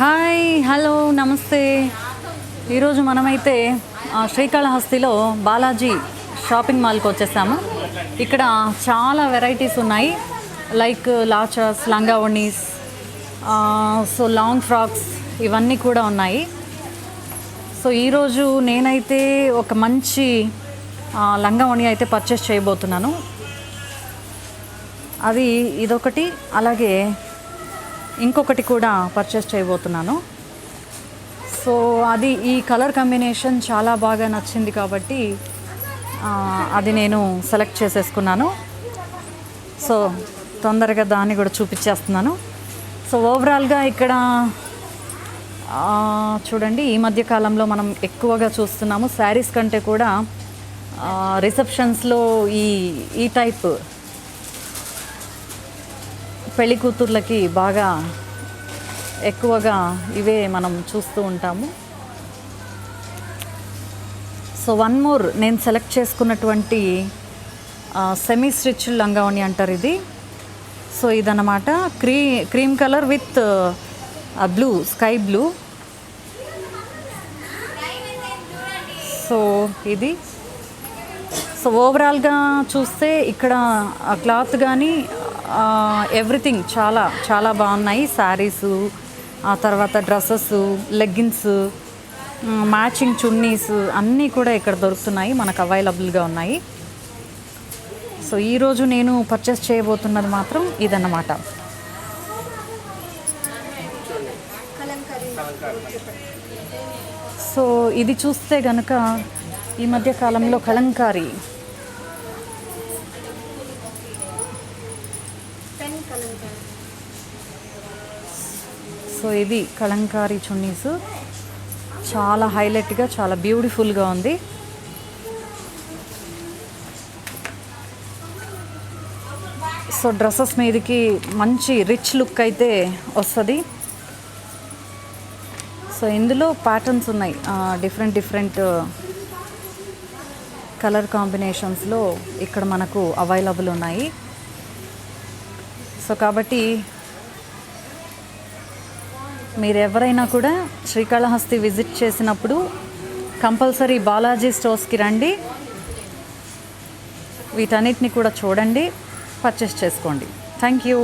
Hi, hello, నమస్తే. ఈరోజు మనమైతే శ్రీకాళహస్తిలో బాలాజీ షాపింగ్ మాల్కి వచ్చేసాము. ఇక్కడ చాలా వెరైటీస్ ఉన్నాయి, లైక్ లాచాస్, లంగా ఓణీస్, సో లాంగ్ ఫ్రాక్స్ ఇవన్నీ కూడా ఉన్నాయి. సో ఈరోజు నేనైతే ఒక మంచి లంగా ఓణి అయితే పర్చేస్ చేయబోతున్నాను. అది ఇదొకటి, అలాగే ఇంకొకటి కూడా పర్చేస్ చేయబోతున్నాను. సో అది ఈ కలర్ కాంబినేషన్ చాలా బాగా నచ్చింది కాబట్టి అది నేను సెలెక్ట్ చేసేసుకున్నాను. సో తొందరగా దాన్ని కూడా చూపించేస్తున్నాను. సో ఓవరాల్గా ఇక్కడ చూడండి, ఈ మధ్య కాలంలో మనం ఎక్కువగా చూస్తున్నాము శారీస్ కంటే కూడా రిసెప్షన్స్లో ఈ టైప్ పెళ్లి కూతుర్లకి బాగా ఎక్కువగా ఇవే మనం చూస్తూ ఉంటాము. సో వన్ మోర్ నేను సెలెక్ట్ చేసుకున్నటువంటి సెమీ స్టిచ్ లంగావణి అంటారు ఇది. సో ఇదన్నమాట cream colour with blue, sky blue. So ఇది సో ఓవరాల్గా చూస్తే ఇక్కడ క్లాత్ కానీ ఎవ్రీథింగ్ చాలా చాలా బాగున్నాయి. శారీసు, ఆ తర్వాత డ్రెస్సెస్, లెగ్గిన్స్, మ్యాచింగ్ చున్నీస్ అన్నీ కూడా ఇక్కడ దొరుకుతున్నాయి, మనకు అవైలబుల్గా ఉన్నాయి. సో ఈరోజు నేను పర్చేస్ చేయబోతున్నది మాత్రం ఇదన్నమాట. సో ఇది చూస్తే కనుక ఈ మధ్య కాలంలో కలంకారీ, సో ఇది కలంకారీ చున్నీస్ చాలా హైలైట్గా, చాలా బ్యూటిఫుల్గా ఉంది. సో డ్రెస్సెస్ మీదకి మంచి రిచ్ లుక్ అయితే వస్తుంది. సో ఇందులో ప్యాటర్న్స్ ఉన్నాయి, డిఫరెంట్ కలర్ కాంబినేషన్స్లో ఇక్కడ మనకు అవైలబుల్ ఉన్నాయి. సో కాబట్టి మీరు ఎవరైనా కూడా శ్రీకాళహస్తి విజిట్ చేసినప్పుడు కంపల్సరీ బాలాజీ స్టోర్స్కి రండి, వీటన్నిటిని కూడా చూడండి, పర్చేస్ చేసుకోండి. Thank you.